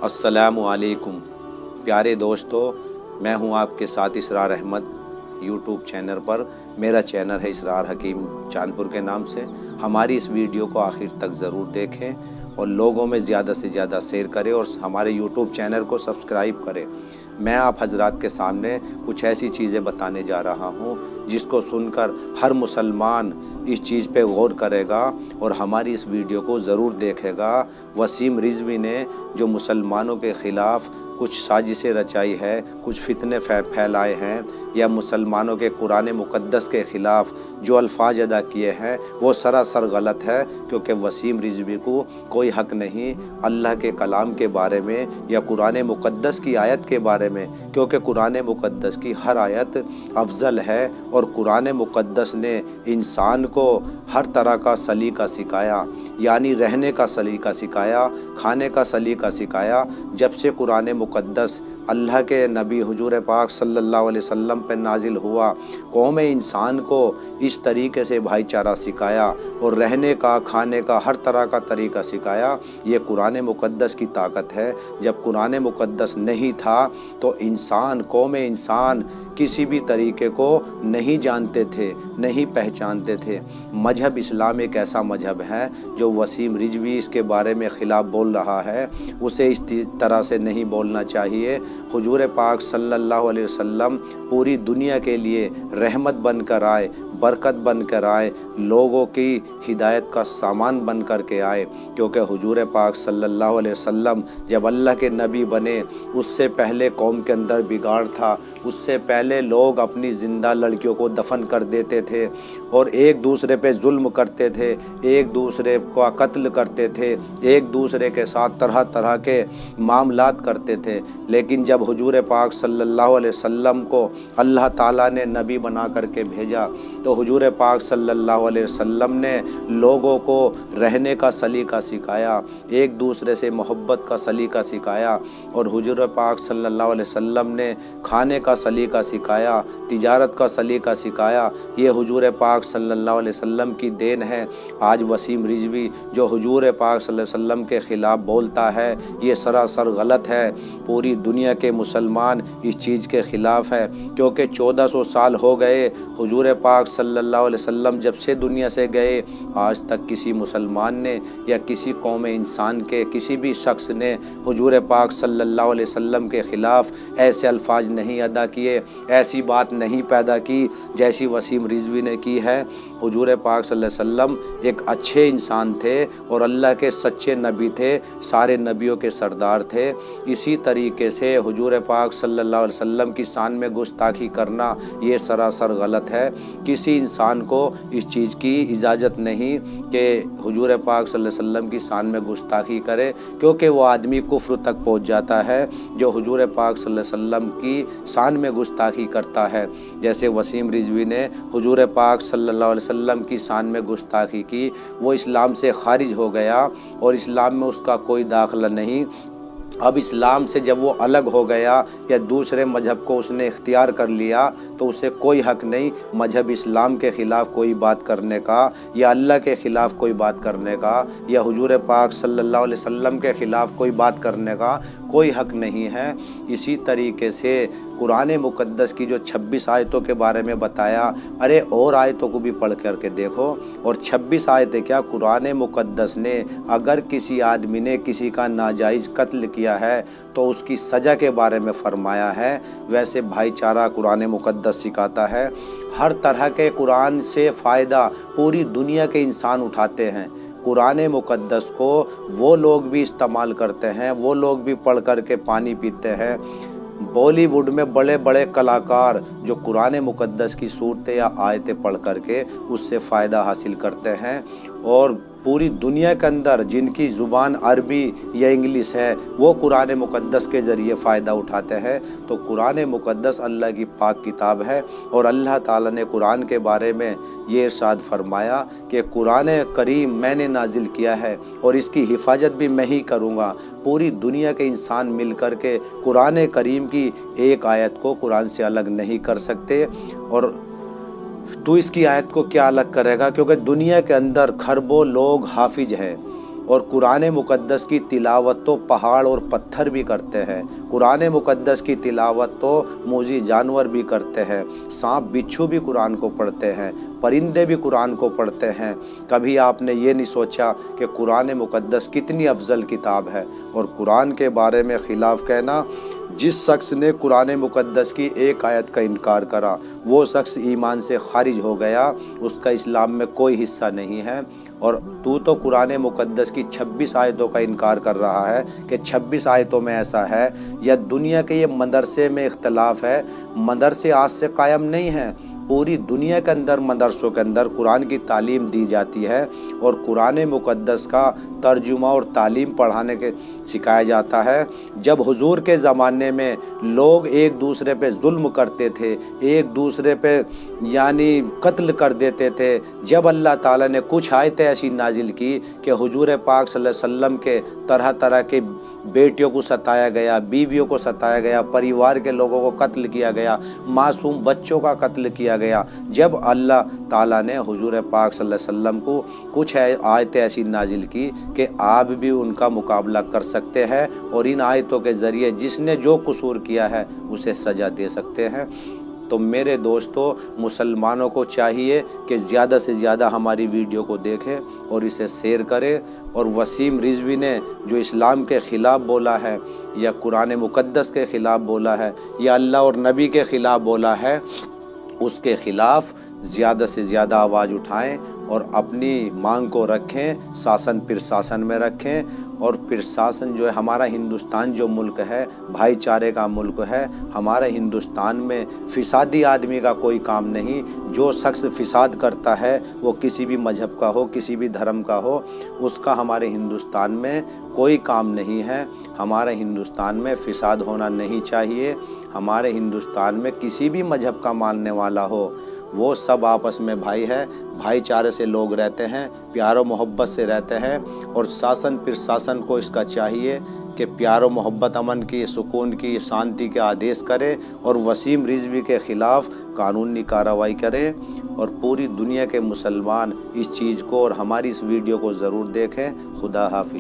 अस्सलामुअलैकुम प्यारे दोस्तों, मैं हूं आपके साथ इसरार अहमद। यूट्यूब चैनल पर मेरा चैनल है इसरार हकीम चांदपुर के नाम से। हमारी इस वीडियो को आखिर तक ज़रूर देखें और लोगों में ज़्यादा से ज़्यादा शेयर करें और हमारे यूट्यूब चैनल को सब्सक्राइब करें। मैं आप हजरात के सामने कुछ ऐसी चीज़ें बताने जा रहा हूँ जिसको सुनकर हर मुसलमान इस चीज़ पे गौर करेगा और हमारी इस वीडियो को ज़रूर देखेगा। वसीम रिजवी ने जो मुसलमानों के ख़िलाफ़ कुछ साजिशें रचाई है, कुछ फितने फैलाए हैं, या मुसलमानों के कुरान मुक़द्दस के ख़िलाफ़ जो अल्फाज अदा किए हैं वो सरासर गलत है, क्योंकि वसीम रिजवी को कोई हक़ नहीं अल्लाह के कलाम के बारे में या कुरान मुक़द्दस की आयत के बारे में, क्योंकि कुरान मुक़द्दस की हर आयत अफजल है और कुरान मुक़द्दस ने इंसान को हर तरह का सलीका सिखाया, यानी रहने का सलीका सिखाया, खाने का सलीका सिखाया। जब से कुरान मुक़द्दस अल्लाह के नबी हुजूर पाक सल्लल्लाहु अलैहि वसल्लम पर नाजिल हुआ, कौम इंसान को इस तरीके से भाईचारा सिखाया और रहने का खाने का हर तरह का तरीका सिखाया। ये कुरान मुक़द्दस की ताकत है। जब कुरान मुक़द्दस नहीं था तो इंसान, कौम इंसान किसी भी तरीके को नहीं जानते थे, नहीं पहचानते थे। मजहब इस्लाम एक ऐसा मजहब है जो वसीम रिजवी इसके बारे में ख़िलाफ़ बोल रहा है, उसे इस तरह से नहीं बोलना चाहिए। हुजूर पाक सल्लल्लाहु अलैहि वसल्लम पूरी दुनिया के लिए रहमत बनकर आए, बरकत बनकर आए, लोगों की हिदायत का सामान बन कर के आए, क्योंकि हुजूर पाक सल्लल्लाहु अलैहि वसल्लम जब अल्लाह के नबी बने उससे पहले कौम के अंदर बिगाड़ था। उससे पहले लोग अपनी ज़िंदा लड़कियों को दफन कर देते थे और एक दूसरे पे जुल्म करते थे, एक दूसरे का कत्ल करते थे, एक दूसरे के साथ तरह तरह के मामलात करते थे। लेकिन जब हुजूर पाक सल्लल्लाहु अलैहि वसल्लम को अल्लाह ताला ने नबी बना करके भेजा तो हुजूर पाक सल्लल्लाहु अलैहि वसल्लम ने लोगों को रहने का सलीका सिखाया, एक दूसरे से मोहब्बत का सलीका सिखाया, और हुजूर पाक सल्लल्लाहु अलैहि वसल्लम ने खाने का सलीका सिखाया, तिजारत का सलीका सिखाया। ये हुजूर पाक सल्लल्लाहु अलैहि वसल्लम की देन है। आज वसीम रिजवी जो हुजूर पाक सल्लल्लाहु अलैहि वसल्लम के ख़िलाफ़ बोलता है ये सरासर गलत है। पूरी दुनिया के मुसलमान इस चीज़ के ख़िलाफ़ है, क्योंकि 1400 साल हो गए हुजूर पाक सल्लल्लाहु अलैहि वसल्लम जब से दुनिया से गए, आज तक किसी मुसलमान ने या किसी कौम इंसान के किसी भी शख्स ने हुजूर पाक सल्लल्लाहु अलैहि वसल्लम के ख़िलाफ़ ऐसे अल्फाज नहीं अदा किए, ऐसी बात नहीं पैदा की जैसी वसीम रिजवी ने की है। हुजूर पाक सल्लल्लाहु अलैहि वसल्लम एक अच्छे इंसान थे और अल्लाह के सच्चे नबी थे, सारे नबियों के सरदार थे। इसी तरीके से हुजूर पाक सल्लल्लाहु अलैहि वसल्लम की शान में गुस्ताखी करना ये सरासर गलत है। किसी इंसान को इस चीज़ की इजाज़त नहीं कि हुजूर पाक सल्लल्लाहु अलैहि वसल्लम की शान में गुस्ताखी करे, क्योंकि वो आदमी कुफ्र तक पहुँच जाता है जो हुजूर पाक सल्लल्लाहु अलैहि वसल्लम की शान में गुस्ताखी करता है। जैसे वसीम रिजवी ने हुजूर पाक सल्लल्लाहु अलैहि वसल्लम की शान में गुस्ताखी की, वो इस्लाम से खारिज हो गया और इस्लाम में उसका कोई दाखिला नहीं। अब इस्लाम से जब वो अलग हो गया या दूसरे मजहब को उसने इख्तियार कर लिया तो उसे कोई हक़ नहीं मजहब इस्लाम के ख़िलाफ़ कोई बात करने का, या अल्लाह के ख़िलाफ़ कोई बात करने का, या हुजूर पाक सल्लल्लाहु अलैहि वसल्लम के ख़िलाफ़ कोई बात करने का कोई हक़ नहीं है। इसी तरीके से कुरान मुक़द्दस की जो 26 आयतों के बारे में बताया, अरे और आयतों को भी पढ़ करके देखो। और 26 आयतें क्या, कुरान मुक़द्दस ने अगर किसी आदमी ने किसी का नाजायज़ कत्ल किया है तो उसकी सज़ा के बारे में फ़रमाया है। वैसे भाईचारा कुरान मुक़द्दस सिखाता है। हर तरह के कुरान से फ़ायदा पूरी दुनिया के इंसान उठाते हैं। कुरान मुक़द्दस को वो लोग भी इस्तेमाल करते हैं, वो लोग भी पढ़ कर के पानी पीते हैं। बॉलीवुड में बड़े बड़े कलाकार जो कुरान मुक़द्दस की सूरतें या आयतें पढ़ कर के उससे फ़ायदा हासिल करते हैं, और पूरी दुनिया के अंदर जिनकी ज़ुबान अरबी या इंग्लिश है वो कुरान मुक़द्दस के ज़रिए फ़ायदा उठाते हैं। तो कुरान मुक़द्दस अल्लाह की पाक किताब है और अल्लाह ताला ने कुरान के बारे में ये इरशाद फरमाया कि कुरान करीम मैंने नाजिल किया है और इसकी हिफाजत भी मैं ही करूँगा। पूरी दुनिया के इंसान मिल कर के कुरान करीम की एक आयत को कुरान से अलग नहीं कर सकते, और तू इसकी आयत को क्या अलग करेगा, क्योंकि दुनिया के अंदर खरबों लोग हाफिज हैं और कुरान मुक़द्दस की तिलावत तो पहाड़ और पत्थर भी करते हैं। कुरान मुक़द्दस की तिलावत तो मूज़ी जानवर भी करते हैं। सांप बिच्छू भी कुरान को पढ़ते हैं, परिंदे भी कुरान को पढ़ते हैं। कभी आपने ये नहीं सोचा कि कुरान मुक़द्दस कितनी अफजल किताब है। और कुरान के बारे में ख़िलाफ़ कहना, जिस शख्स ने कुरान मुक़द्दस की एक आयत का इनकार करा वो शख्स ईमान से खारिज हो गया, उसका इस्लाम में कोई हिस्सा नहीं है। और तू तो कुरान मुक़द्दस की 26 आयतों का इनकार कर रहा है कि 26 आयतों में ऐसा है, या दुनिया के ये मदरसे में इख्तलाफ है। मदरसे आज से कायम नहीं हैं, पूरी दुनिया के अंदर मदरसों के अंदर कुरान की तालीम दी जाती है और कुरान मुक़द्दस का तर्जुमा और तालीम पढ़ाने के सिखाया जाता है। जब हुजूर के ज़माने में लोग एक दूसरे पे जुल्म करते थे, एक दूसरे पे यानी कत्ल कर देते थे, जब अल्लाह ताला ने कुछ आयतें ऐसी नाजिल की कि हुजूर पाक सल्लल्लाहु अलैहि वसल्लम के तरह तरह के बेटियों को सताया गया, बीवियों को सताया गया, परिवार के लोगों को कत्ल किया गया, मासूम बच्चों का कत्ल किया गया, जब अल्लाह ताला ने हुजूर पाक सल्लल्लाहु अलैहि वसल्लम को कुछ आयतें ऐसी नाजिल की कि आप भी उनका मुकाबला कर सकते हैं और इन आयतों के ज़रिए जिसने जो कसूर किया है उसे सज़ा दे सकते हैं। तो मेरे दोस्तों, मुसलमानों को चाहिए कि ज़्यादा से ज़्यादा हमारी वीडियो को देखें और इसे शेयर करें। और वसीम रिजवी ने जो इस्लाम के ख़िलाफ़ बोला है, या कुरान मुक़द्दस के ख़िलाफ़ बोला है, या अल्लाह और नबी के ख़िलाफ़ बोला है, उसके ख़िलाफ़ ज़्यादा से ज़्यादा आवाज़ उठाएं और अपनी मांग को रखें, शासन प्रशासन में रखें। और प्रशासन जो है, हमारा हिंदुस्तान जो मुल्क है भाईचारे का मुल्क है। हमारे हिंदुस्तान में फ़िसादी आदमी का कोई काम नहीं। जो शख्स फ़िसाद करता है वो किसी भी मज़हब का हो, किसी भी धर्म का हो, उसका हमारे हिंदुस्तान में कोई काम नहीं है। हमारे हिंदुस्तान में फ़िसाद होना नहीं चाहिए। हमारे हिंदुस्तान में किसी भी मज़हब का मानने वाला हो, वो सब आपस में भाई है, भाईचारे से लोग रहते हैं, प्यार और मोहब्बत से रहते हैं। और शासन प्रशासन को इसका चाहिए कि प्यार और मोहब्बत, अमन की, सुकून की, शांति के आदेश करे और वसीम रिजवी के ख़िलाफ़ कानूनी कार्रवाई करें। और पूरी दुनिया के मुसलमान इस चीज़ को और हमारी इस वीडियो को ज़रूर देखें। खुदा हाफिज़।